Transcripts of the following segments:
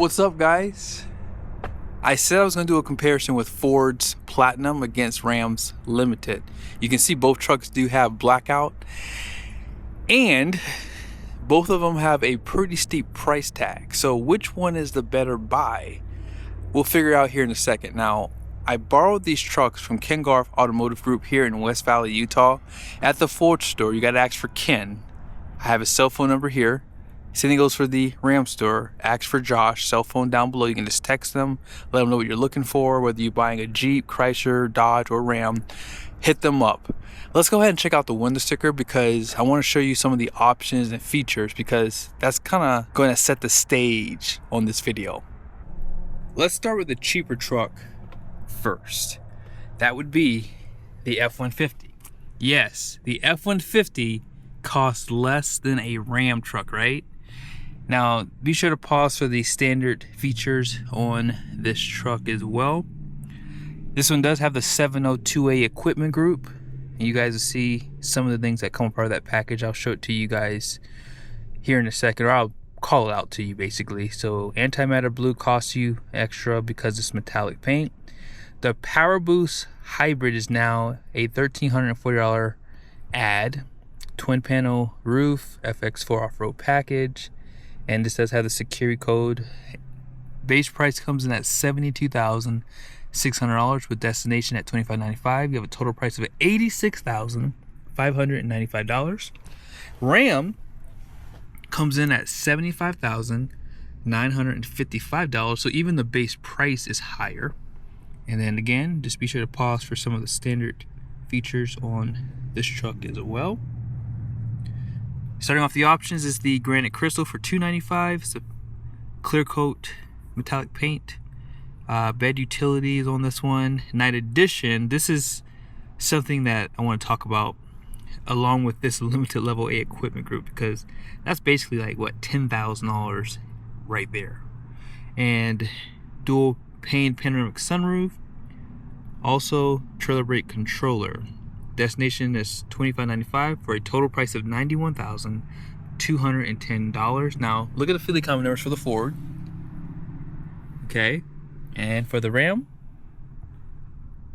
What's up, guys? I said I was going to do a comparison with Ford's Platinum against Ram's Limited. You can see both trucks do have blackout, and both of them have a pretty steep price tag. So which one is the better buy? We'll figure out here in a second. Now, I borrowed these trucks from Ken Garff Automotive Group here in West Valley, Utah. At the Ford store, you got to ask for Ken. I have his cell phone number here. Same thing goes for the Ram store. Ask for Josh, cell phone down below. You can just text them, let them know what you're looking for, whether you're buying a Jeep, Chrysler, Dodge, or Ram. Hit them up. Let's go ahead and check out the window sticker because I want to show you some of the options and features because that's kind of going to set the stage on this video. Let's start with the cheaper truck first. That would be the F-150. Yes, the F-150 costs less than a Ram truck, right? Now, be sure to pause for the standard features on this truck as well. This one does have the 702A equipment group. You guys will see some of the things that come a part of that package. I'll show it to you guys here in a second, or I'll call it out to you basically. So antimatter blue costs you extra because it's metallic paint. The Power Boost Hybrid is now a $1,340 add. Twin panel roof, FX4 off-road package, and this does have the security code. Base price comes in at $72,600 with destination at $2,595. You have a total price of $86,595. Ram comes in at $75,955, so even the base price is higher. And then again, just be sure to pause for some of the standard features on this truck as well. Starting off the options is the granite crystal for $295. It's a clear coat metallic paint. Bed utilities on this one. Night edition. This is something that I want to talk about along with this limited level A equipment group because that's basically like what, $10,000 right there. And dual pane panoramic sunroof. Also trailer brake controller. Destination is $2,595 for a total price of $91,210. Now, look at the Philly common numbers for the Ford. Okay, and for the Ram,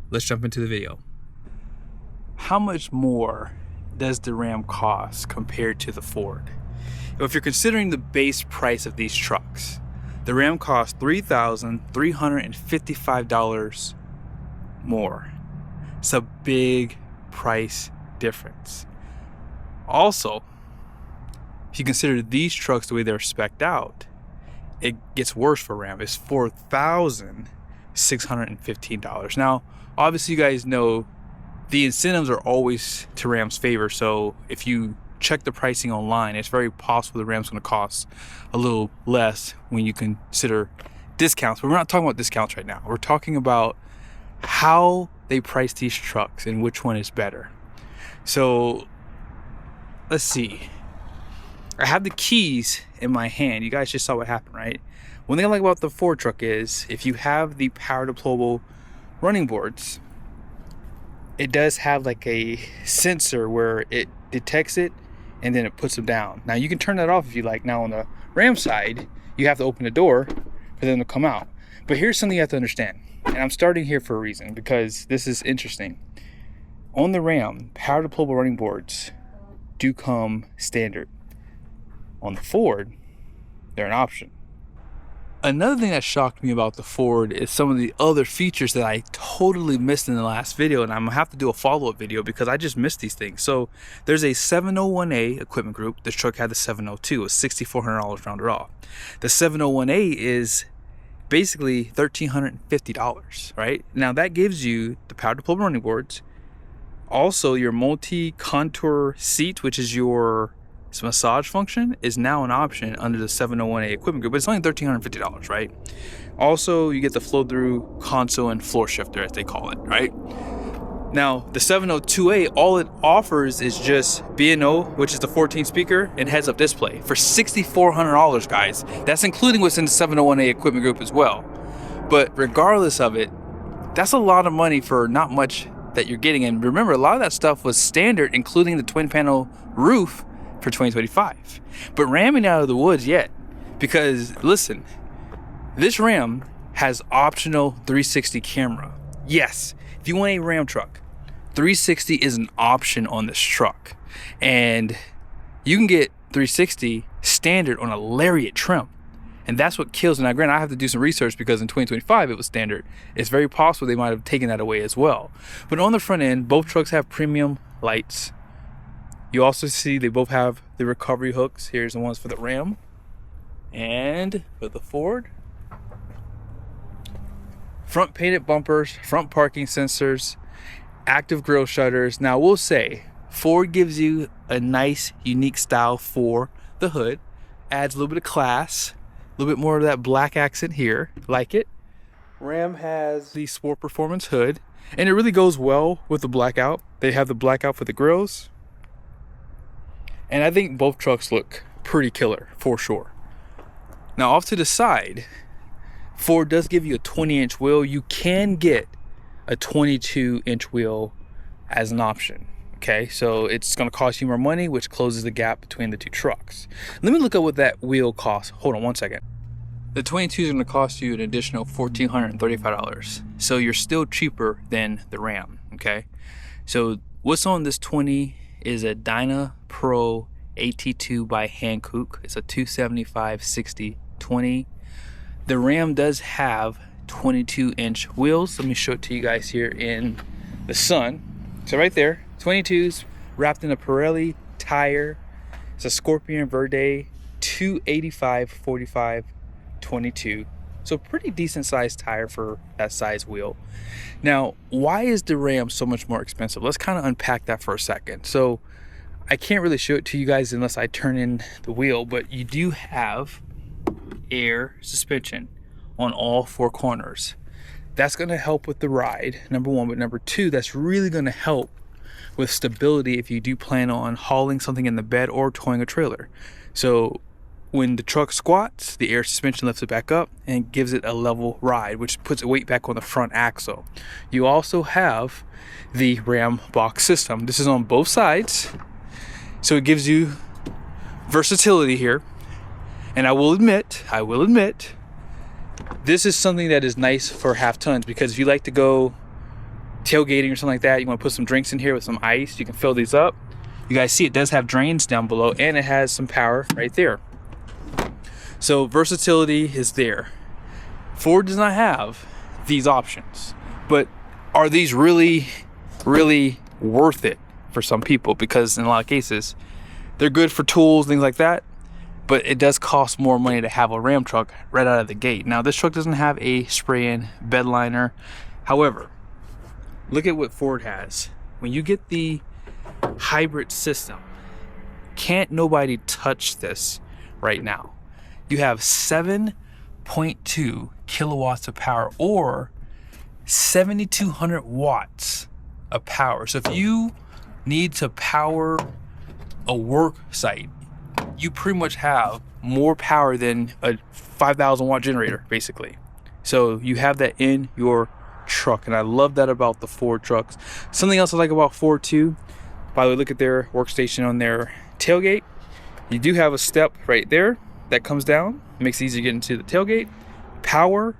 let's jump into the video. How much more does the Ram cost compared to the Ford? If you're considering the base price of these trucks, the Ram costs $3,355 more. It's a big price difference. Also, if you consider these trucks the way they're spec'd out, it gets worse for Ram. It's $4,615. Now, obviously you guys know the incentives are always to Ram's favor, so if you check the pricing online, it's very possible the Ram's going to cost a little less when you consider discounts. But we're not talking about discounts right now. We're talking about how they price these trucks and which one is better. So let's see. I have the keys in my hand. You guys just saw what happened, right? One thing I like about the Ford truck is if you have the power deployable running boards, it does have like a sensor where it detects it and then it puts them down. Now you can turn that off if you like. Now on the Ram side, you have to open the door for them to come out. But here's something you have to understand. And I'm starting here for a reason because this is interesting. On the Ram, power deployable running boards do come standard. On the Ford, they're an option. Another thing that shocked me about the Ford is some of the other features that I totally missed in the last video, and I'm gonna have to do a follow-up video because I just missed these things. So there's a 701A equipment group. This truck had the 702. It's $6,400 rounded off. The 701A is basically $1,350, right? Now that gives you the power deployable running boards, also your multi-contour seat, which is your massage function, is now an option under the 701A equipment group, but it's only $1,350, right? Also, you get the flow-through console and floor shifter, as they call it, right? Now, the 702A, all it offers is just B&O, which is the 14 speaker, and heads-up display for $6,400, guys. That's including what's in the 701A equipment group as well. But regardless of it, that's a lot of money for not much that you're getting. And remember, a lot of that stuff was standard, including the twin panel roof for 2025. But Ram ain't out of the woods yet, because listen, This Ram has optional 360 camera. Yes, if you want a Ram truck, 360 is an option on this truck. And you can get 360 standard on a Lariat trim. And that's what kills it. Now, granted, I have to do some research because in 2025 it was standard. It's very possible they might have taken that away as well. But on the front end, both trucks have premium lights. You also see they both have the recovery hooks. Here's the ones for the Ram and for the Ford. Front painted bumpers, front parking sensors, active grille shutters. Now, we'll say Ford gives you a nice, unique style for the hood. Adds a little bit of class, a little bit more of that black accent here. Like it. Ram has the Sport Performance hood, and it really goes well with the blackout. They have the blackout for the grills. And I think both trucks look pretty killer, for sure. Now, off to the side, Ford does give you a 20-inch wheel. You can get a 22-inch wheel as an option. Okay, so it's going to cost you more money, which closes the gap between the two trucks. Let me look at what that wheel costs. Hold on one second. The 22 is going to cost you an additional $1,435. So you're still cheaper than the Ram. Okay, so what's on this 20 is a Dyna Pro AT2 by Hankook. It's a 275/60/20. The Ram does have 22-inch wheels. Let me show it to you guys here in the sun. So right there, 22s wrapped in a Pirelli tire. It's a Scorpion Verde 285/45/22. So pretty decent sized tire for that size wheel. Now, why is the Ram so much more expensive? Let's kind of unpack that for a second. So I can't really show it to you guys unless I turn in the wheel, but you do have air suspension on all four corners. That's going to help with the ride, number one, but number two, that's really going to help with stability if you do plan on hauling something in the bed or towing a trailer. So when the truck squats, the air suspension lifts it back up and gives it a level ride, which puts weight back on the front axle. You also have the Ram box system. This is on both sides, so it gives you versatility here. And I will admit, this is something that is nice for half tons, because if you like to go tailgating or something like that, you want to put some drinks in here with some ice, you can fill these up. You guys see it does have drains down below, and it has some power right there. So versatility is there. Ford does not have these options, but are these really worth it for some people? Because in a lot of cases, they're good for tools, things like that, but it does cost more money to have a Ram truck right out of the gate. Now, this truck doesn't have a spray-in bed liner. However, look at what Ford has. When you get the hybrid system, can't nobody touch this right now. You have 7.2 kilowatts of power, or 7,200 watts of power. So if you need to power a work site, you pretty much have more power than a 5,000 watt generator, basically. So you have that in your truck, and I love that about the Ford trucks. Something else I like about Ford too, by the way, look at their workstation on their tailgate. You do have a step right there that comes down, makes it easy to get into the tailgate. Power,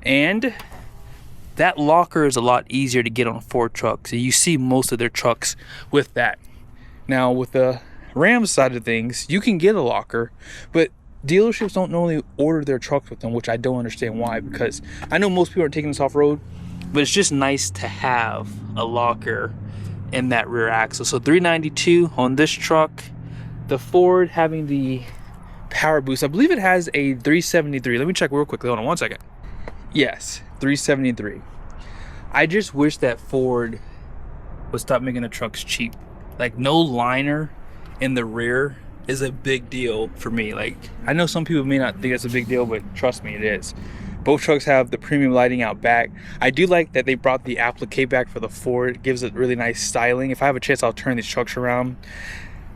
and that locker is a lot easier to get on a Ford truck. So you see most of their trucks with that. Now with the Ram side of things, you can get a locker, but dealerships don't normally order their trucks with them, which I don't understand why, because I know most people are taking this off-road, but it's just nice to have a locker in that rear axle. So $392 on this truck. The Ford having the power boost, I believe it has a 373. Let me check real quickly. Hold on one second. Yes, 373. I just wish that Ford would stop making the trucks cheap. Like, no liner in the rear is a big deal for me. Like, I know some people may not think that's a big deal, but trust me, it is. Both trucks have the premium lighting out back. I do like that they brought the applique back for the Ford. It gives it really nice styling. If I have a chance, I'll turn these trucks around.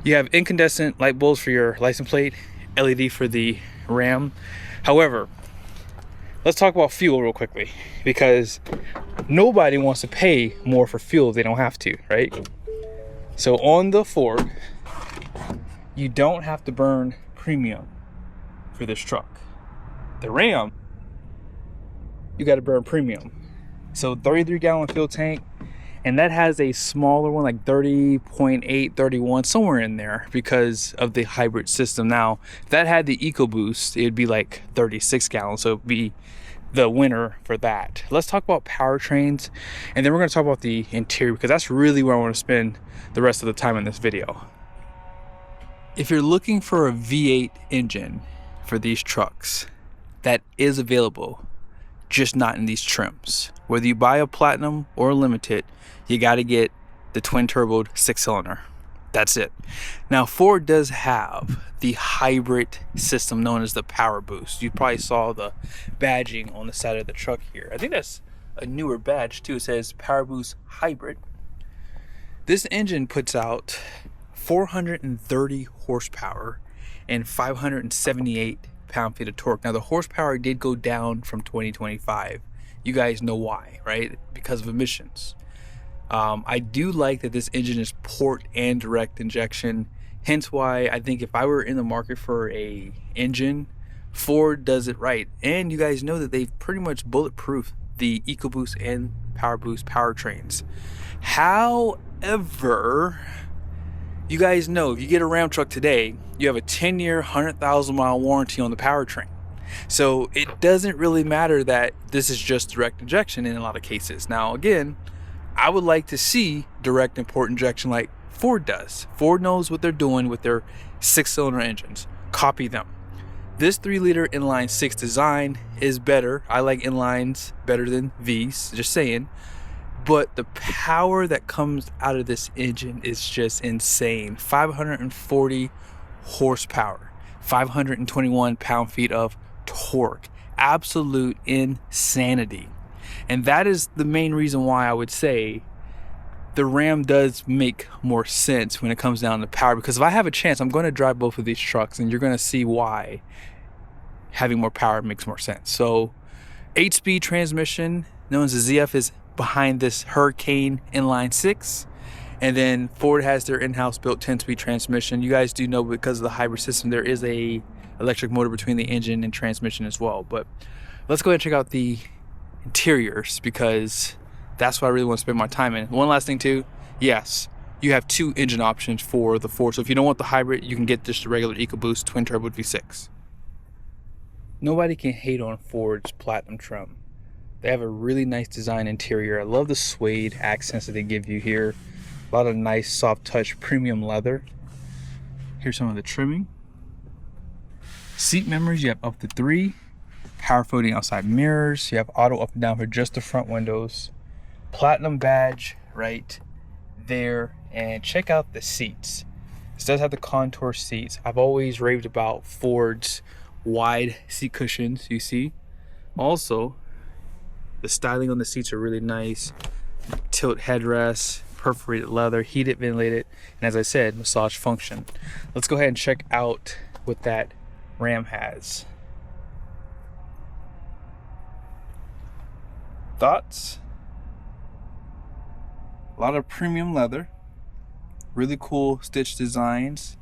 You have incandescent light bulbs for your license plate, LED for the Ram. However, let's talk about fuel real quickly, because nobody wants to pay more for fuel if they don't have to, right? So on the Ford, you don't have to burn premium for this truck. The Ram, you got to burn premium. So 33-gallon fuel tank, and that has a smaller one, like 30.8, 31, somewhere in there, because of the hybrid system. Now, if that had the EcoBoost, it'd be like 36 gallons, so it'd be the winner for that. Let's talk about powertrains, and then we're going to talk about the interior, because that's really where I want to spend the rest of the time in this video. If you're looking for a V8 engine for these trucks, that is available, just not in these trims. Whether you buy a Platinum or a Limited, you got to get the twin turbo 6-cylinder. That's it. Now, Ford does have the hybrid system known as the Power Boost. You probably saw the badging on the side of the truck here. I think that's a newer badge too. It says Power Boost Hybrid. This engine puts out 430 horsepower and 578 pound-feet of torque. Now, the horsepower did go down from 2025. You guys know why, right? Because of emissions. I do like that this engine is port and direct injection. Hence why I think if I were in the market for a engine, Ford does it right. And you guys know that they've pretty much bulletproof the EcoBoost and PowerBoost powertrains. However, you guys know if you get a Ram truck today, you have a 10-year, 100,000-mile warranty on the powertrain. So it doesn't really matter that this is just direct injection in a lot of cases. Now, again, I would like to see direct and port injection like Ford does. Ford knows what they're doing with their 6-cylinder engines. Copy them. This 3-liter inline 6 design is better. I like inlines better than V's, just saying. But the power that comes out of this engine is just insane. 540 horsepower, 521 pound-feet of torque. Absolute insanity. And that is the main reason why I would say the Ram does make more sense when it comes down to power. Because if I have a chance, I'm going to drive both of these trucks, and you're going to see why having more power makes more sense. So 8-speed transmission, known as the ZF, is behind this Hurricane inline 6. And then Ford has their in-house built 10-speed transmission. You guys do know because of the hybrid system, there is a electric motor between the engine and transmission as well. But let's go ahead and check out the interiors, because that's what I really want to spend my time in. One last thing too, yes, you have 2 engine options for the Ford. So if you don't want the hybrid, you can get just the regular EcoBoost twin turbo V6. Nobody can hate on Ford's Platinum trim. They have a really nice design interior. I love the suede accents that they give you here. A lot of nice soft touch premium leather. Here's some of the trimming. Seat memories, you have up to 3. Power folding outside mirrors. You have auto up and down for just the front windows. Platinum badge right there. And check out the seats. This does have the contour seats. I've always raved about Ford's wide seat cushions, you see. Also, the styling on the seats are really nice. Tilt headrests, perforated leather, heated, ventilated, and as I said, massage function. Let's go ahead and check out what that Ram has. Thoughts? A lot of premium leather, really cool stitch designs.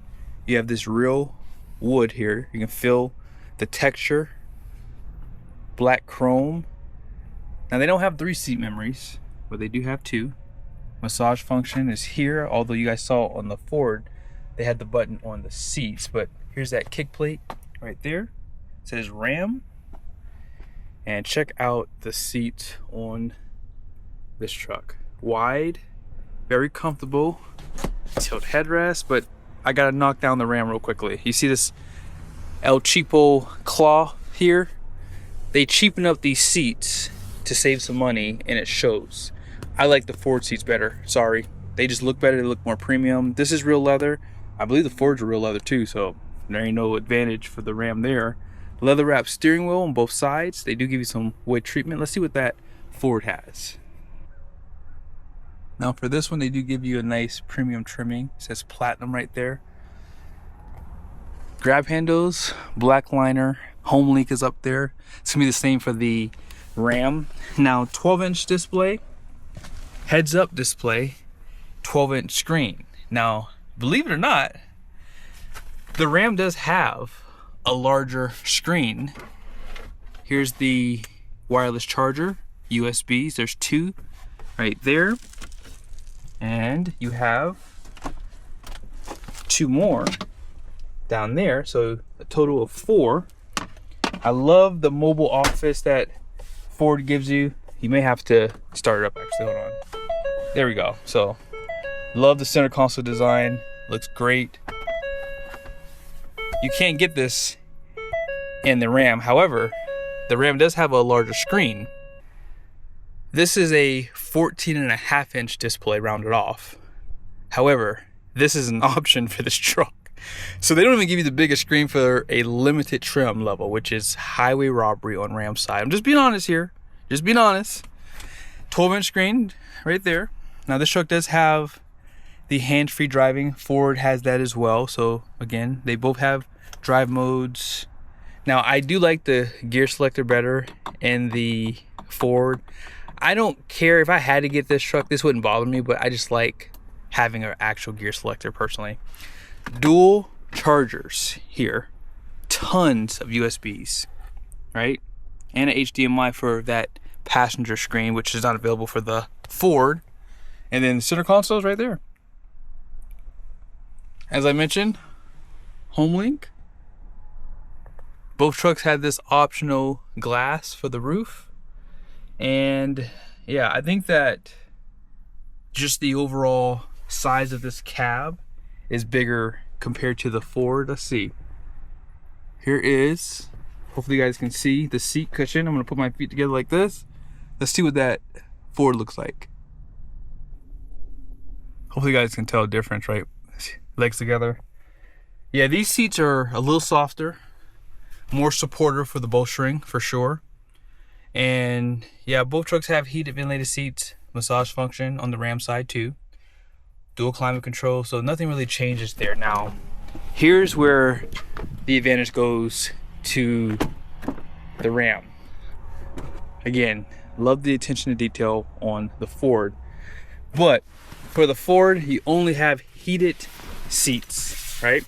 You have this real wood here. You can feel the texture. Black chrome. Now, they don't have 3 seat memories, but they do have 2. Massage function is here, although you guys saw on the Ford they had the button on the seats. But here's that kick plate right there. It says Ram. And check out the seat on this truck. Wide, very comfortable, tilt headrest, but I gotta knock down the Ram real quickly. You see this El Cheapo claw here? They cheapen up these seats to save some money, and it shows. I like the Ford seats better, sorry. They just look better, they look more premium. This is real leather. I believe the Fords are real leather too, so there ain't no advantage for the Ram there. Leather wrapped steering wheel on both sides. They do give you some wood treatment. Let's see what that Ford has. Now for this one, they do give you a nice premium trimming. It says Platinum right there. Grab handles, black liner, home link is up there. It's gonna be the same for the Ram. Now 12-inch display, heads up display, 12-inch screen. Now, believe it or not, the Ram does have a larger screen. Here's the wireless charger, USBs. There's 2 right there. And you have 2 more down there, so a total of 4. I love the mobile office that Ford gives you. You may have to start it up actually, hold on. There we go. So love the center console design, looks great. You can't get this in the Ram. However, the Ram does have a larger screen. This is a 14.5-inch display rounded off. However, this is an option for this truck. So they don't even give you the biggest screen for a limited trim level, which is highway robbery on Ram's side. I'm just being honest here. Just being honest. 12-inch screen right there. Now this truck does have the hands-free driving. Ford has that as well. So again, they both have drive modes. Now I do like the gear selector better in the Ford. I don't care if I had to get this truck, this wouldn't bother me, but I just like having an actual gear selector personally. Dual chargers here, tons of USBs, right? And an HDMI for that passenger screen, which is not available for the Ford. And then the center console is right there. As I mentioned, HomeLink. Both trucks had this optional glass for the roof. And yeah, I think that just the overall size of this cab is bigger compared to the Ford. Let's see. Here is, hopefully you guys can see the seat cushion. I'm gonna put my feet together like this. Let's see what that Ford looks like. Hopefully you guys can tell the difference, right? Legs together. Yeah, these seats are a little softer, more supportive for the bowstring for sure. And yeah, both trucks have heated ventilated seats, massage function on the Ram side too. Dual climate control, so nothing really changes there. Now, here's where the advantage goes to the Ram. Again, love the attention to detail on the Ford. But for the Ford, you only have heated seats, right?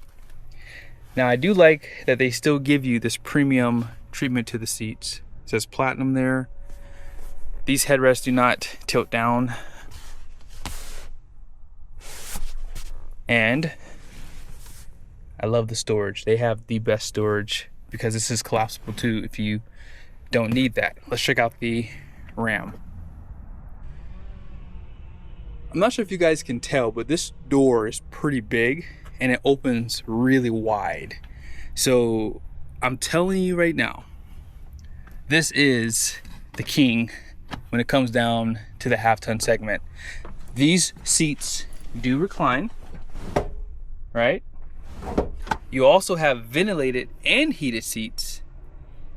Now, I do like that they still give you this premium treatment to the seats. It says platinum there. These headrests do not tilt down. And I love the storage. They have the best storage because this is collapsible too if you don't need that. Let's check out the Ram. I'm not sure if you guys can tell, but this door is pretty big and it opens really wide. So I'm telling you right now, this is the king when it comes down to the half-ton segment. These seats do recline, right? You also have ventilated and heated seats.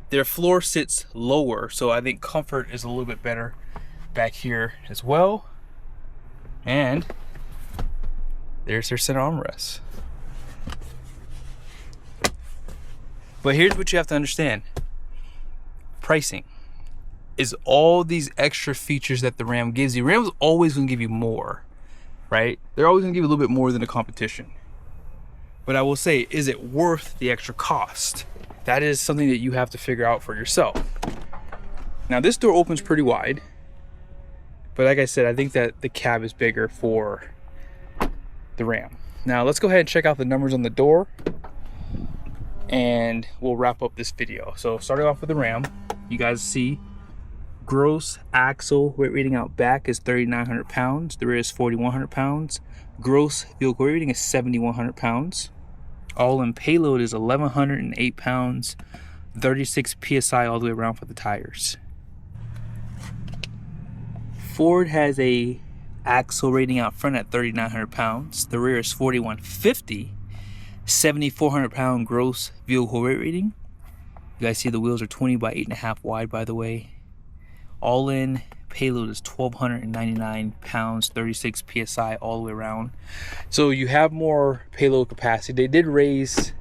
Their floor sits lower, so I think comfort is a little bit better back here as well. And there's their center armrest. But here's what you have to understand. Pricing is all these extra features that the Ram gives you. Ram's always gonna give you more, right? They're always gonna give you a little bit more than the competition. But I will say, is it worth the extra cost? That is something that you have to figure out for yourself. Now this door opens pretty wide, but like I said, I think that the cab is bigger for the Ram. Now let's go ahead and check out the numbers on the door and we'll wrap up this video. So starting off with the Ram, you guys see gross axle weight rating out back is 3,900 pounds. The rear is 4,100 pounds. Gross vehicle weight rating is 7,100 pounds. All in payload is 1,108 pounds. 36 PSI all the way around for the tires. Ford has a axle rating out front at 3,900 pounds. The rear is 4,150. 7,400 pound gross vehicle weight rating. You guys see the wheels are 20 by 8.5 wide, by the way. All in payload is 1,299 pounds, 36 PSI all the way around. So you have more payload capacity. They did raise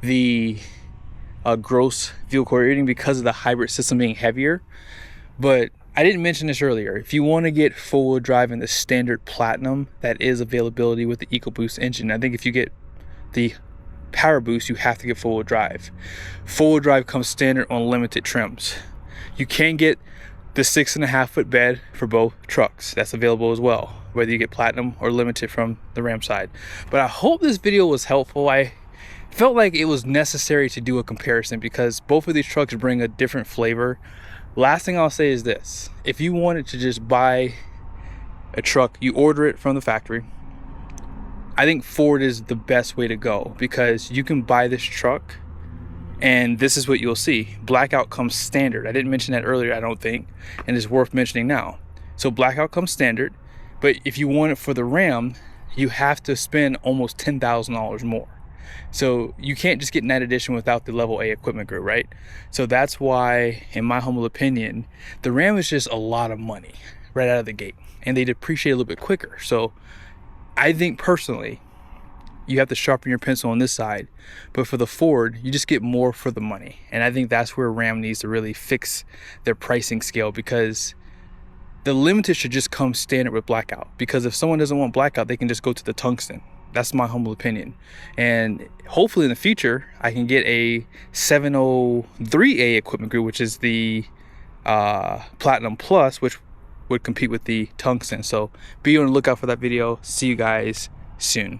the gross vehicle weight rating because of the hybrid system being heavier. But I didn't mention this earlier. If you want to get four-wheel drive in the standard platinum, that is availability with the EcoBoost engine. I think if you get the Power Boost, you have to get four-wheel drive. Four-wheel drive comes standard on limited trims. You can get the 6.5 foot bed for both trucks. That's available as well, whether you get platinum or limited from the Ram side. But I hope this video was helpful. I felt like it was necessary to do a comparison because both of these trucks bring a different flavor. Last thing I'll say is this: if you wanted to just buy a truck, you order it from the factory. I think Ford is the best way to go because you can buy this truck and this is what you'll see. Blackout comes standard. I didn't mention that earlier, I don't think, and it's worth mentioning now. So blackout comes standard, but if you want it for the Ram, you have to spend almost $10,000 more. So you can't just get Night Edition without the level A equipment group, right? So that's why, in my humble opinion, the Ram is just a lot of money right out of the gate, and they depreciate a little bit quicker. So I think personally, you have to sharpen your pencil on this side, but for the Ford, you just get more for the money. And I think that's where Ram needs to really fix their pricing scale, because the Limited should just come standard with blackout, because if someone doesn't want blackout, they can just go to the tungsten. That's my humble opinion. And hopefully in the future, I can get a 703A equipment group, which is the Platinum Plus, which would compete with the tungsten. So be on the lookout for that video. See you guys soon.